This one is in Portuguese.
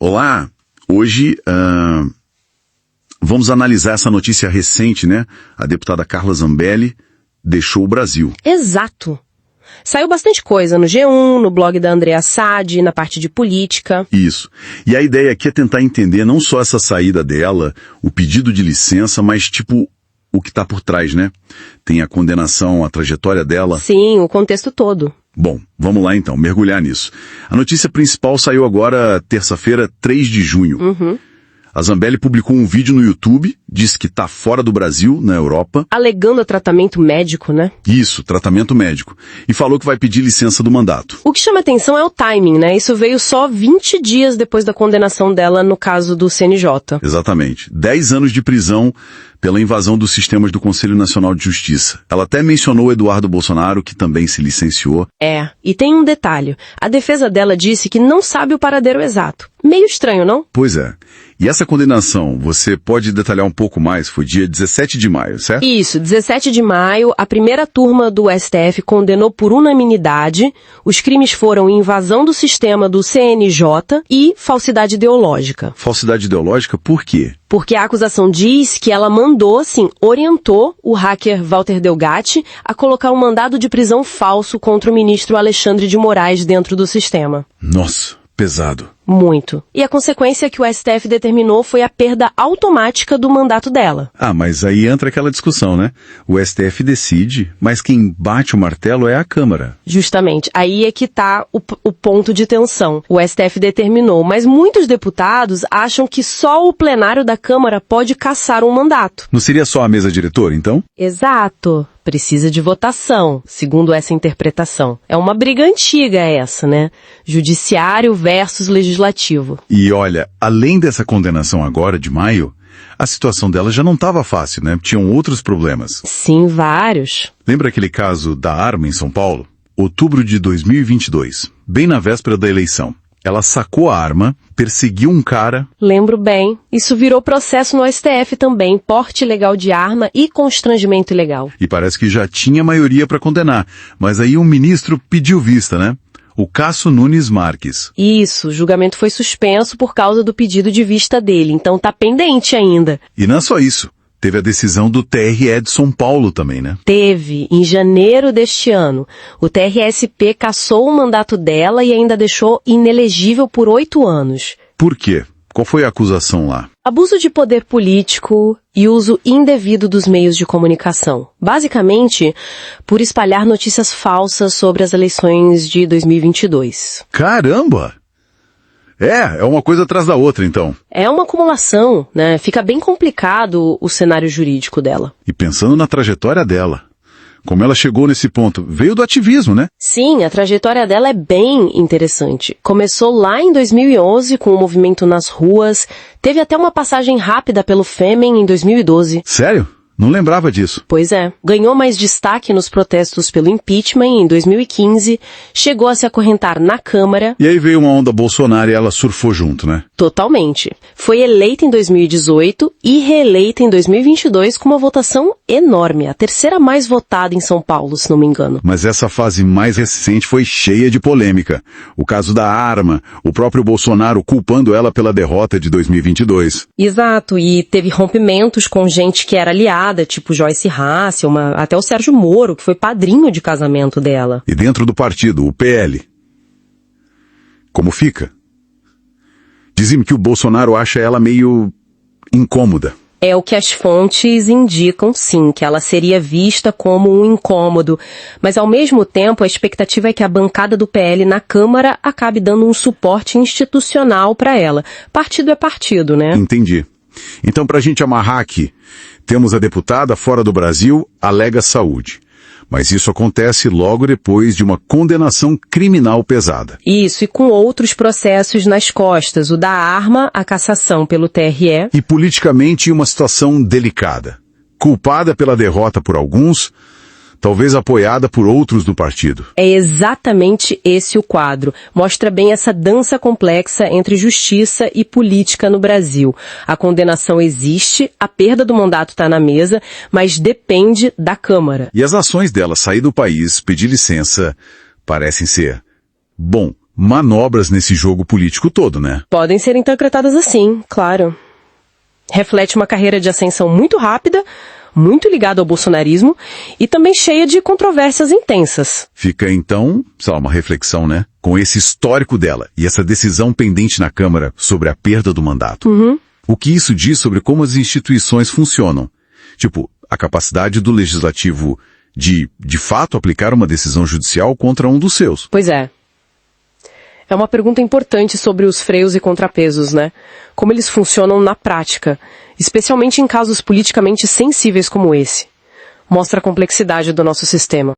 Olá, hoje vamos analisar essa notícia recente, né? A deputada Carla Zambelli deixou o Brasil. Exato. Saiu bastante coisa no G1, no blog da Andrea Sadi, na parte de política. Isso. E a ideia aqui é tentar entender não só essa saída dela, o pedido de licença, mas tipo o que está por trás, né? Tem a condenação, a trajetória dela. Sim, o contexto todo. Bom, vamos lá então, mergulhar nisso. A notícia principal saiu agora, terça-feira, 3 de junho. A Zambelli publicou um vídeo no YouTube, disse que está fora do Brasil, na Europa. Alegando tratamento médico, né? Isso, tratamento médico. E falou que vai pedir licença do mandato. O que chama atenção é o timing, né? Isso veio só 20 dias depois da condenação dela no caso do CNJ. Exatamente. 10 anos de prisão pela invasão dos sistemas do Conselho Nacional de Justiça. Ela até mencionou Eduardo Bolsonaro, que também se licenciou. E tem um detalhe. A defesa dela disse que não sabe o paradeiro exato. Meio estranho, não? Pois é. E essa condenação, você pode detalhar um pouco mais? Foi dia 17 de maio, certo? Isso, 17 de maio, a primeira turma do STF condenou por unanimidade. Os crimes foram invasão do sistema do CNJ e falsidade ideológica. Falsidade ideológica, por quê? Porque a acusação diz que ela mandou, sim, orientou o hacker Walter Delgatti a colocar um mandado de prisão falso contra o ministro Alexandre de Moraes dentro do sistema. Nossa, pesado. Muito. E a consequência que o STF determinou foi a perda automática do mandato dela. Ah, mas aí entra aquela discussão, né? O STF decide, mas quem bate o martelo é a Câmara. Justamente. Aí é que tá o ponto de tensão. O STF determinou, mas muitos deputados acham que só o plenário da Câmara pode cassar um mandato. Não seria só a mesa diretora, então? Exato. Precisa de votação, segundo essa interpretação. É uma briga antiga essa, né? Judiciário versus legislativo. E olha, além dessa condenação agora, de maio, a situação dela já não estava fácil, né? Tinham outros problemas. Sim, vários. Lembra aquele caso da arma em São Paulo? Outubro de 2022, bem na véspera da eleição. Ela sacou a arma, perseguiu um cara... Lembro bem. Isso virou processo no STF também, porte ilegal de arma e constrangimento ilegal. E parece que já tinha maioria para condenar, mas aí um ministro pediu vista, né? O Cássio Nunes Marques. Isso, o julgamento foi suspenso por causa do pedido de vista dele, então tá pendente ainda. E não é só isso. Teve a decisão do TRE de São Paulo também, né? Teve, em janeiro deste ano. O TRSP cassou o mandato dela e ainda deixou inelegível por 8 anos. Por quê? Qual foi a acusação lá? Abuso de poder político e uso indevido dos meios de comunicação. Basicamente, por espalhar notícias falsas sobre as eleições de 2022. Caramba! É uma coisa atrás da outra, então. É uma acumulação, né? Fica bem complicado o cenário jurídico dela. E pensando na trajetória dela, como ela chegou nesse ponto, veio do ativismo, né? Sim, a trajetória dela é bem interessante. Começou lá em 2011 com o movimento nas ruas, teve até uma passagem rápida pelo Fêmen em 2012. Sério? Não lembrava disso. Pois é. Ganhou mais destaque nos protestos pelo impeachment em 2015, chegou a se acorrentar na Câmara. E aí veio uma onda Bolsonaro e ela surfou junto, né? Totalmente. Foi eleita em 2018 e reeleita em 2022 com uma votação enorme, a terceira mais votada em São Paulo, se não me engano. Mas essa fase mais recente foi cheia de polêmica. O caso da arma, o próprio Bolsonaro culpando ela pela derrota de 2022. Exato, e teve rompimentos com gente que era aliada, tipo Joyce Hasselmann, até o Sérgio Moro, que foi padrinho de casamento dela. E dentro do partido, o PL. Como fica? Dizem que o Bolsonaro acha ela meio incômoda. É o que as fontes indicam, sim, que ela seria vista como um incômodo. Mas, ao mesmo tempo, a expectativa é que a bancada do PL na Câmara acabe dando um suporte institucional para ela. Partido é partido, né? Entendi. Então, para a gente amarrar aqui, temos a deputada fora do Brasil, alega saúde. Mas isso acontece logo depois de uma condenação criminal pesada. Isso, e com outros processos nas costas, o da arma, a cassação pelo TRE. E politicamente uma situação delicada. Culpada pela derrota por alguns, talvez apoiada por outros do partido. É exatamente esse o quadro. Mostra bem essa dança complexa entre justiça e política no Brasil. A condenação existe, a perda do mandato está na mesa, mas depende da Câmara. E as ações dela sair do país, pedir licença, parecem ser, bom, manobras nesse jogo político todo, né? Podem ser interpretadas assim, claro. Reflete uma carreira de ascensão muito rápida, muito ligada ao bolsonarismo e também cheia de controvérsias intensas. Fica, então, sei lá, uma reflexão, né? Com esse histórico dela e essa decisão pendente na Câmara sobre a perda do mandato. O que isso diz sobre como as instituições funcionam? Tipo, a capacidade do Legislativo de fato, aplicar uma decisão judicial contra um dos seus. Pois é. É uma pergunta importante sobre os freios e contrapesos, né? Como eles funcionam na prática, especialmente em casos politicamente sensíveis como esse. Mostra a complexidade do nosso sistema.